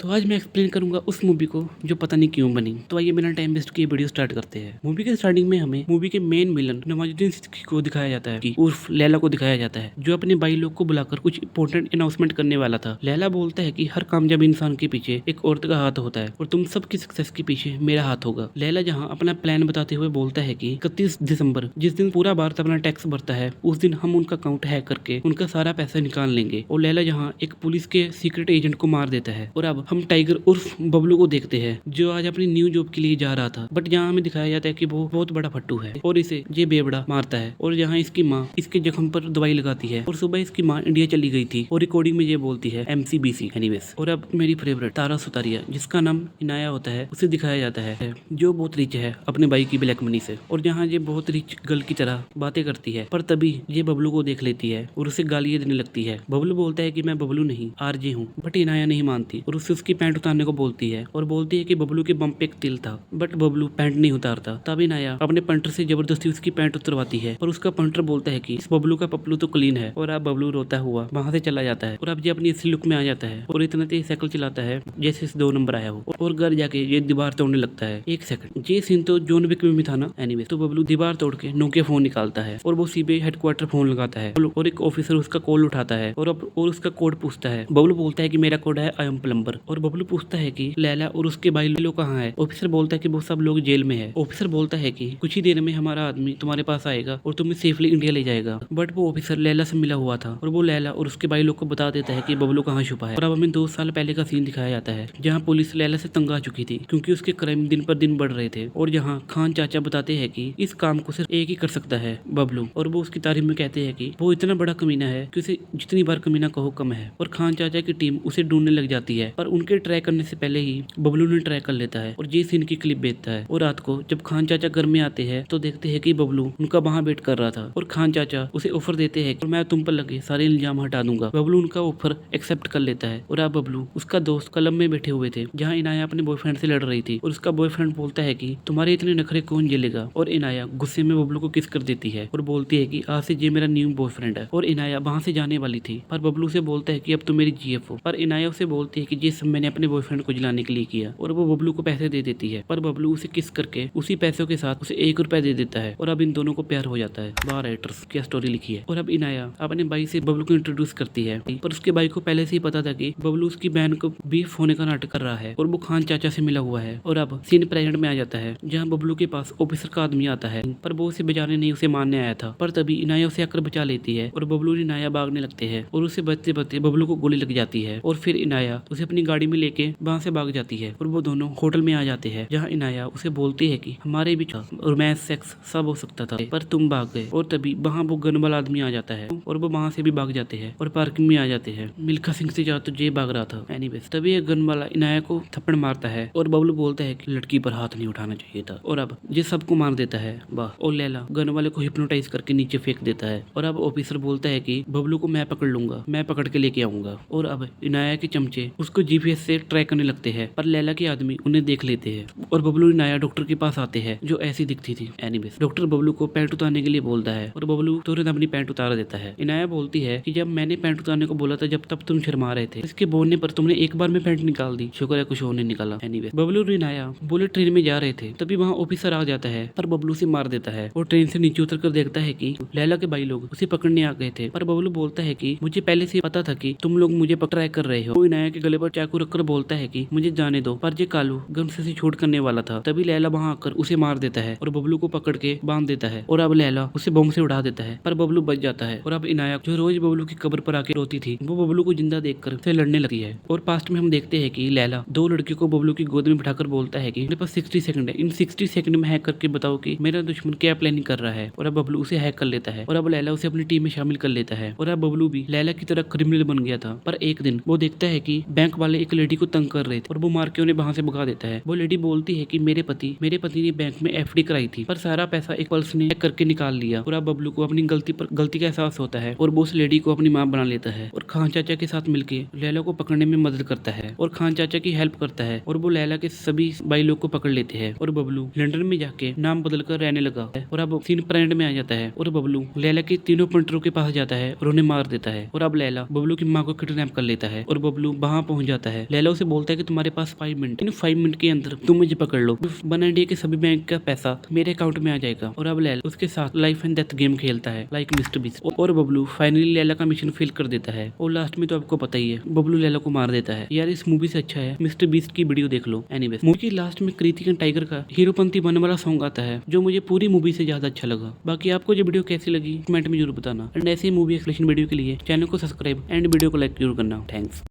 तो आज मैं एक्सप्लेन करूंगा उस मूवी को जो पता नहीं क्यों बनी। तो आइए बिना टाइम वेस्ट किए वीडियो स्टार्ट करते हैं। मूवी के स्टार्टिंग में हमें मूवी के मेन विलन नवाजुद्दीन सिद्दीकी को दिखाया जाता है कि उर्फ लैला को दिखाया जाता है, जो अपने भाई लोग को बुलाकर कुछ इंपॉर्टेंट अनाउंसमेंट करने वाला था। लैला बोलता है कि हर कामयाब इंसान के पीछे एक औरत का हाथ होता है और तुम सबकी सक्सेस के पीछे मेरा हाथ होगा। लैला जहाँ अपना प्लान बताते हुए बोलता है कि 31 दिसंबर जिस दिन पूरा भारत अपना टैक्स भरता है, उस दिन हम उनका अकाउंट हैक करके उनका सारा पैसा निकाल लेंगे। और लैला जहाँ एक पुलिस के सीक्रेट एजेंट को मार देता है। और अब हम टाइगर उर्फ बबलू को देखते हैं, जो आज अपनी न्यू जॉब के लिए जा रहा था, बट यहाँ हमें दिखाया जाता है कि वो बहुत बड़ा फट्टू है और इसे ये बेवड़ा मारता है। और यहाँ इसकी माँ इसके जख्म पर दवाई लगाती है। और सुबह इसकी माँ इंडिया चली गई थी और रिकॉर्डिंग में ये बोलती है MCBC एनीवेज। और अब मेरी फेवरेट तारा सुतारिया, जिसका नाम इनाया होता है, उसे दिखाया जाता है, जो बहुत रिच है अपने भाई की ब्लैक मनी से। और जहाँ ये बहुत रिच गर्ल की तरह बातें करती है, पर तभी ये बबलू को देख लेती है और उसे गालियां देने लगती है। बबलू बोलता है कि मैं बबलू नहीं आरजे हूँ, बट इनाया नहीं मानती और उससे उसकी पैंट उतारने को बोलती है और बोलती है कि बबलू के बम पे एक तिल था, बट बबलू पैंट नहीं उतारता। तब इनाया अपने पंटर से जबरदस्ती उसकी पैंट उतरवाती है और उसका पंटर बोलता है कि इस बबलू का पपलू तो क्लीन है। और अब बबलू रोता हुआ वहां से चला जाता है और अब ये अपनी असली लुक में आ जाता है और इतना तेज साइकिल चलाता है जैसे इस 2 नंबर आया हो। और घर जाके ये दीवार तोड़ने लगता है। एक सेकंड, ये सीन तो जॉन विक में भी था ना। एनीवे, तो बबलू दीवार तोड़ के नोकिया फोन निकालता है और वो सीबीआई हेडक्वार्टर फोन लगाता है और एक ऑफिसर उसका कॉल उठाता है और उसका कोड पूछता है। बबलू बोलता है कि मेरा कोड है आई एम प्लम्बर। और बबलू पूछता है कि लैला और उसके भाई लोग कहाँ है। ऑफिसर बोलता है कि वो सब लोग जेल में है। ऑफिसर बोलता है कि कुछ ही देर में हमारा आदमी तुम्हारे पास आएगा और तुम्हें सेफली इंडिया ले जाएगा। बट वो ऑफिसर लैला से मिला हुआ था और वो लैला और उसके भाई लोग को बता देता है कि बबलू कहाँ छुपा है। और अब हमें 2 साल पहले का सीन दिखाया जाता है, जहाँ पुलिस लैला से तंग आ चुकी थी क्योंकि उसके क्राइम दिन पर दिन बढ़ रहे थे। और जहाँ खान चाचा बताते हैं कि इस काम को सिर्फ एक ही कर सकता है, बबलू। और वो उसकी तारीफ में कहते हैं कि वो इतना बड़ा कमीना है कि उसे जितनी बार कमीना कहो कम है। और खान चाचा की टीम उसे ढूंढने लग जाती है, पर उनके ट्राई करने से पहले ही बबलू ने ट्राई कर लेता है और ये सीन की क्लिप भेजता है। और रात को जब खान चाचा घर में आते हैं तो देखते हैं कि बबलू उनका वहां वेट कर रहा था और खान चाचा उसे ऑफर देते हैं कि मैं तुम पर लगे सारे इल्जाम हटा दूंगा। बबलू उनका ऑफर एक्सेप्ट कर लेता है। और अब बबलू उसका दोस्त कलम में बैठे हुए थे, जहाँ इनाया अपने बॉयफ्रेंड से लड़ रही थी और उसका बॉयफ्रेंड बोलता है कि तुम्हारे इतने नखरे कौन झेलेगा। और इनाया गुस्से में बबलू को किस कर देती है और बोलती है कि आज से ये मेरा न्यू बॉयफ्रेंड है। और इनाया वहां से जाने वाली थी, पर बबलू से बोलता है कि अब तो मेरी GF हो। पर इनाया उसे बोलती है कि ये सब मैंने अपने बॉयफ्रेंड को जलाने के लिए किया। और वो बबलू को पैसे दे देती है, पर बबलू उसे किस करके उसी पैसों के साथ उसे 1 रुपया दे देता है। और अब इन दोनों को प्यार हो जाता है। वाह राइटर्स, क्या स्टोरी लिखी है। और अब इनाया अपने भाई से बबलू को इंट्रोड्यूस करती है, पर उसके भाई को पहले से ही पता था कि बबलू उसकी बहन को बीफ होने का नाटक कर रहा है और वो खान चाचा से मिला हुआ है। और अब सीन प्रेजेंट में आ जाता है, जहाँ बबलू के पास ऑफिसर का आदमी आता है, पर वो उसे बचाने नहीं उसे मारने आया था। पर तभी इनाया उसे आकर बचा लेती है और बबलू और इनाया भागने लगते हैं और उसे बचते बचते बबलू को गोली लग जाती है। और फिर इनाया उसे अपनी गाड़ी में लेके वहाँ से भाग जाती है और वो दोनों होटल में आ जाते हैं, जहाँ इनाया उसे बोलती है कि हमारे बीच रोमांस सेक्स सब हो सकता था, पर तुम भाग गए। और तभी वहाँ वो गन वाला आदमी आ जाता है और वो वहाँ से भी भाग जाते हैं और पार्किंग में आ जाते हैं। मिल्खा सिंह से ज्यादा तो ये भाग रहा था। एनीवेज, तभी ये गन वाला इनाया को थप्पड़ मारता है और बबलू बोलता है कि लड़की पर हाथ नहीं उठाना चाहिए था। और अब ये सबको मार देता है। वाह। और लैला गन वाले को हिप्नोटाइज करके नीचे फेंक देता है। और अब ऑफिसर बोलता है कि बबलू को मैं पकड़ लूंगा, मैं पकड़ के लेके आऊंगा। और अब इनाया के चमचे उसको GPS से ट्रैक करने लगते हैं, पर लैला के आदमी उन्हें देख लेते हैं और बबलू इनाया डॉक्टर के पास आते हैं, जो ऐसी दिखती थी। एनीवेज, डॉक्टर बबलू को पैंट उतारने के लिए बोलता है और बबलू तुरंत अपनी पैंट उतार देता है। इनाया बोलती है कि जब मैंने पैंट उतारने को बोला था जब तब तुम शर्मा रहे थे, इसके बोलने पर तुमने एक बार में पैंट निकाल दी, शुक्र है कुछ और नहीं निकाला। एनीवेज, बबलू और इनाया बुलेट ट्रेन में जा रहे थे, तभी वहाँ ऑफिसर आ जाता है पर बबलू से मार देता है और ट्रेन से नीचे उतर कर देखता है कि लैला के भाई लोग उसे पकड़ने आ गए थे। पर बबलू बोलता है कि मुझे पहले से पता था कि तुम लोग मुझे ट्राई कर रहे हो। इनाया के गले पर चाकू रखकर बोलता है कि मुझे जाने दो, पर ये कालू गन से छूट करने वाला था। तभी लैला वहां आकर उसे मार देता है और बबलू को पकड़ के बांध देता है। और अब लैला उसे बम से उड़ा देता है, पर बबलू बच जाता है। और अब इनाया जो रोज बबलू की कब्र पर आके रोती थी, वो बबलू को जिंदा देखकर उसे लड़ने लगी है। और पास्ट में हम देखते हैं कि लैला 2 लड़कियों को बबलू की गोद में बिठाकर बोलता है कि मेरे पास 60 सेकंड है, इन 60 सेकंड में हैक करके बताओ कि मेरा दुश्मन क्या प्लानिंग कर रहा है। और अब बबलू उसे हैक कर लेता है और अब लैला उसे अपनी टीम में शामिल कर लेता है। और अब बबलू भी लैला की तरह क्रिमिनल बन गया था। पर एक दिन वो देखता है कि बैंक वाले एक लेडी को तंग कर रहे थे और वो मार के उन्हें वहां से भगा देता है। वो लेडी बोलती है कि मेरे पति ने बैंक में FD कराई थी, पर सारा पैसा एक पर्स ने हैक करके निकाल लिया। और अब बबलू को अपनी गलती का एहसास होता है और वो उस लेडी को अपनी माँ बना लेता है और खान चाचा के साथ मिलकर लैला को पकड़ने में मदद करता है और खान चाचा की हेल्प करता है। और वो लैला के सभी भाई लोग को पकड़ लेते हैं और बबलू लंदन में जाके नाम बदल कर रहने लगा है। और अब सीन प्रेजेंट में आ जाता है और बबलू लैला के तीनों पंटरों के पास जाता है और उन्हें मार देता है। और अब लैला बबलू की माँ को किडनैप कर लेता है और बबलू वहां पहुंच जाता है। लैला उसे बोलता है कि तुम्हारे पास 5 मिनट, इन 5 मिनट के अंदर तुम मुझे पकड़ लो, बना इंडिया के सभी बैंक का पैसा मेरे अकाउंट में आ जाएगा। और अब लैला उसके साथ लाइफ एंड डेथ गेम खेलता है लाइक मिस्टर बीस्ट। और बबलू फाइनली लैला का मिशन फेल कर देता है और लास्ट में तो आपको पता ही है बबलू लैला को मार देता है। यार इस मूवी से अच्छा है मिस्टर बीस्ट की वीडियो देख लो। एनीवेज मूवी की लास्ट में कृतिक एंड टाइगर का हीरोपंती बनने वाला सॉन्ग आता है जो मुझे पूरी मूवी से ज्यादा अच्छा लगा। बाकी आपको जो वीडियो कैसी लगी कमेंट में जरूर बताना एंड ऐसे ही मूवी एक्सप्लेनेशन वीडियो के लिए चैनल को सब्सक्राइब एंड वीडियो को लाइक जरूर करना। थैंक्स।